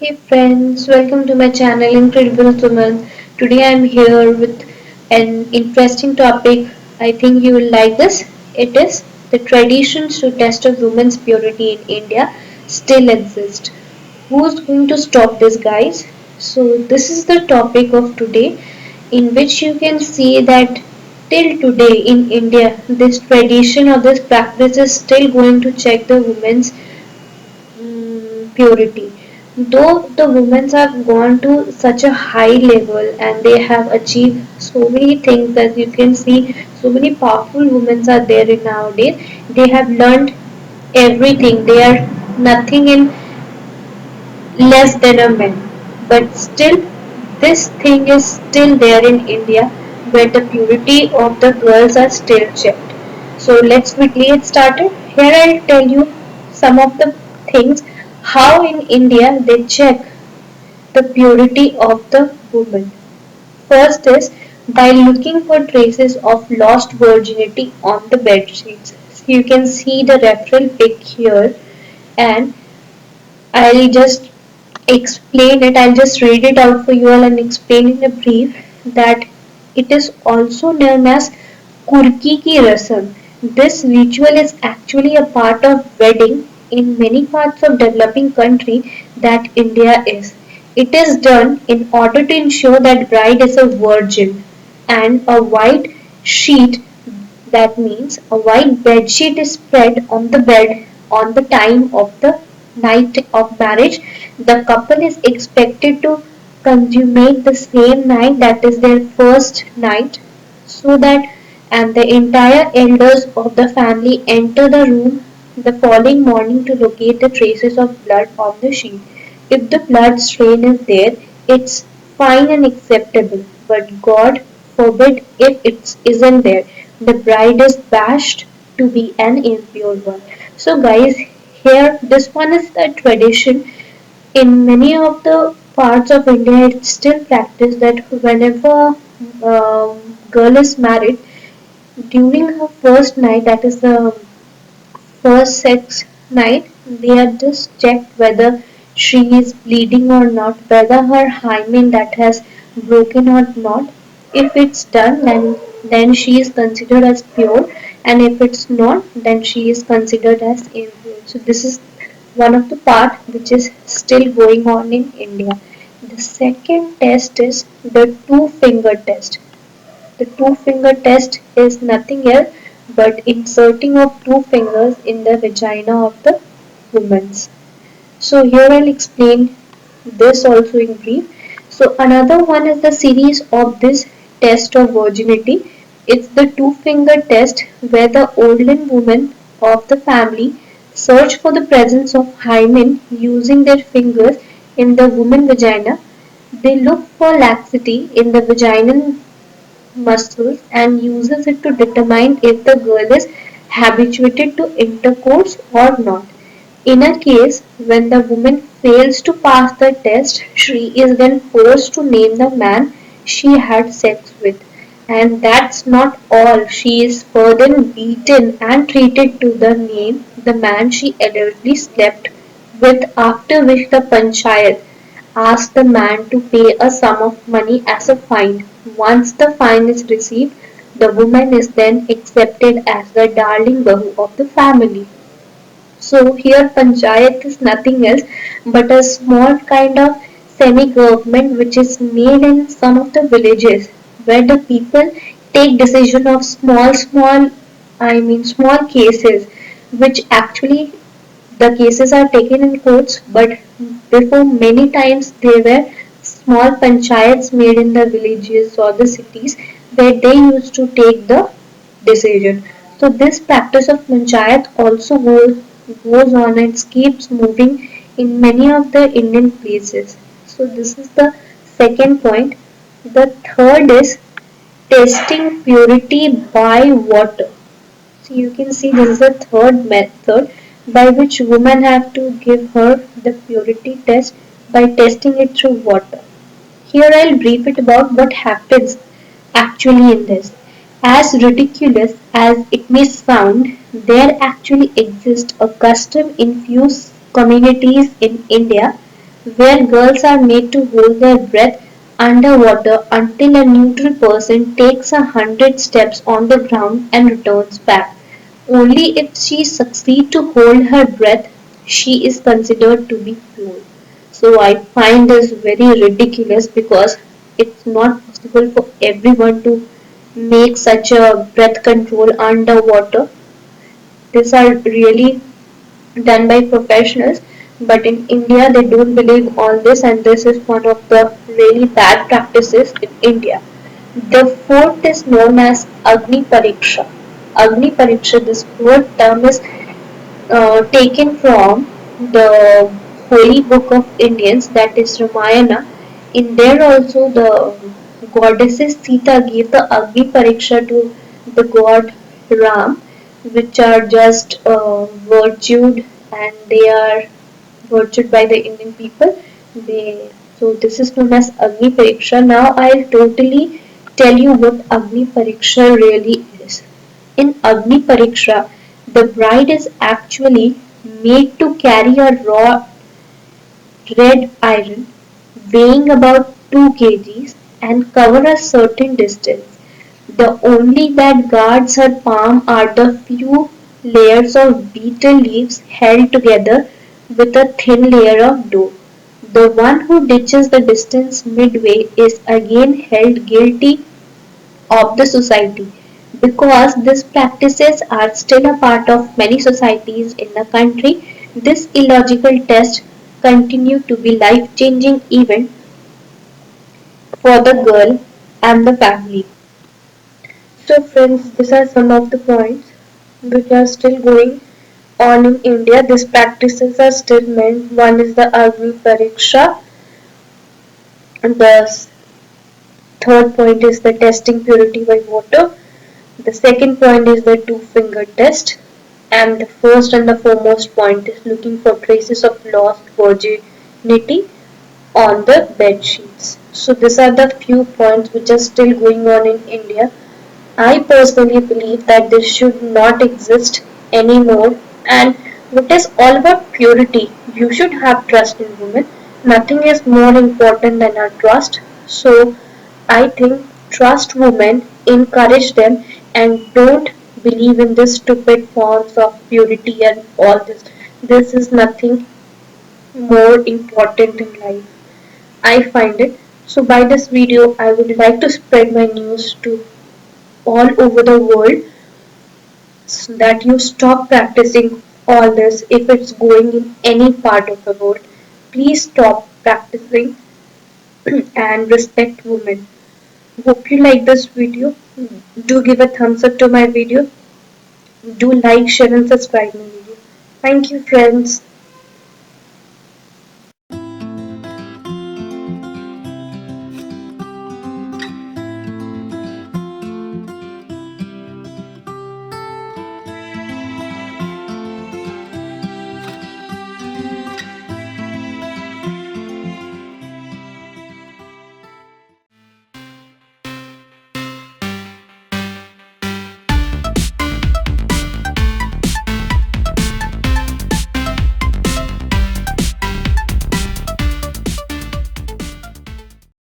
Hey friends, welcome to my channel Incredible Woman. Today I am here with an interesting topic. I think you will like this. It is the traditions to test a woman's purity in India still exist. Who's going to stop this, guys? So this is the topic of today, in which you can see that till today in India this tradition or this practice is still going to check the woman's purity. Though the women have gone to such a high level and they have achieved so many things, as you can see, so many powerful women are there in nowadays. They have learned everything. They are nothing in less than a man. But still, this thing is still there in India where the purity of the girls are still checked. So let's quickly get started. Here I'll tell you some of the things how in India they check the purity of the woman. First is by looking for traces of lost virginity on the bed sheets. So you can see the referral pic here, and I'll just explain it. I'll just read it out for you all and explain in a brief that it is also known as Kurki ki rasam. This ritual is actually a part of wedding in many parts of developing country that India is. It is done in order to ensure that bride is a virgin, and a white sheet, that means a white bed sheet is spread on the bed on the time of the night of marriage. The couple is expected to consummate the same night, that is their first night, so that and the entire elders of the family enter the room the following morning to locate the traces of blood on the sheet. If the blood stain is there, it's fine and acceptable, but God forbid if it isn't there. The bride is bashed to be an impure one. So, guys, here this one is a tradition in many of the parts of India. It's still practiced that whenever girl is married, during her first night, that is the first sex night, they are just checked whether she is bleeding or not, whether her hymen that has broken or not. If it's done, then she is considered as pure, and if it's not, then she is considered as impure. So this is one of the part which is still going on in India. The second test is the two finger test. The two-finger test is nothing else but inserting of two fingers in the vagina of the woman. So here I'll explain this also in brief. So another one is the series of this test of virginity. It's the two-finger test where the olden women of the family search for the presence of hymen using their fingers in the woman vagina. They look for laxity in the vaginal muscles and uses it to determine if the girl is habituated to intercourse or not. In a case when the woman fails to pass the test, she is then forced to name the man she had sex with. And that's not all. She is further beaten and treated to the name the man she allegedly slept with, after which the panchayat asks the man to pay a sum of money as a fine. Once the fine is received, the woman is then accepted as the darling bahu of the family. So here panchayat is nothing else but a small kind of semi-government which is made in some of the villages where the people take decision of small cases, which actually the cases are taken in courts, but before many times there were small panchayats made in the villages or the cities where they used to take the decision. So this practice of panchayat also goes on and keeps moving in many of the Indian places. So this is the second point. The third is testing purity by water. So you can see this is the third method by which women have to give her the purity test by testing it through water. Here I'll brief it about what happens actually in this. As ridiculous as it may sound, there actually exists a custom infused communities in India where girls are made to hold their breath underwater until a neutral person takes 100 steps on the ground and returns back. Only if she succeeds to hold her breath, she is considered to be pure. So I find this very ridiculous because it's not possible for everyone to make such a breath control underwater. These are really done by professionals, but in India they don't believe all this, and this is one of the really bad practices in India. The fourth is known as Agni Pariksha. Agni Pariksha, this word term is taken from the holy book of Indians, that is Ramayana. In there also the goddesses Sita gave the Agni Pariksha to the god Ram, which are just virtued, and they are virtued by the Indian people. They so this is known as Agni Pariksha. Now I'll totally tell you what Agni Pariksha really is. In Agni Pariksha, the bride is actually made to carry a raw red iron weighing about 2 kgs and cover a certain distance. The only that guards her palm are the few layers of betel leaves held together with a thin layer of dough. The one who ditches the distance midway is again held guilty of the society. Because these practices are still a part of many societies in the country, this illogical test continue to be life-changing event for the girl and the family. So friends, these are some of the points which are still going on in India. These practices are still meant. One is the Agni Pariksha, and the third point is the testing purity by water. The second point is the two-finger test, and the first and the foremost point is looking for traces of lost virginity on the bed sheets. So these are the few points which are still going on in India. I personally believe that this should not exist anymore, and it is all about purity. You should have trust in women. Nothing is more important than our trust. So I think trust women, encourage them, and don't believe in this stupid forms of purity and all this. This is nothing more important in life. I find it. So by this video, I would like to spread my news to all over the world so that you stop practicing all this if it's going in any part of the world. Please stop practicing and respect women. Hope you like this video. Do give a thumbs up to my video. Do like, share and subscribe my video. Thank you friends.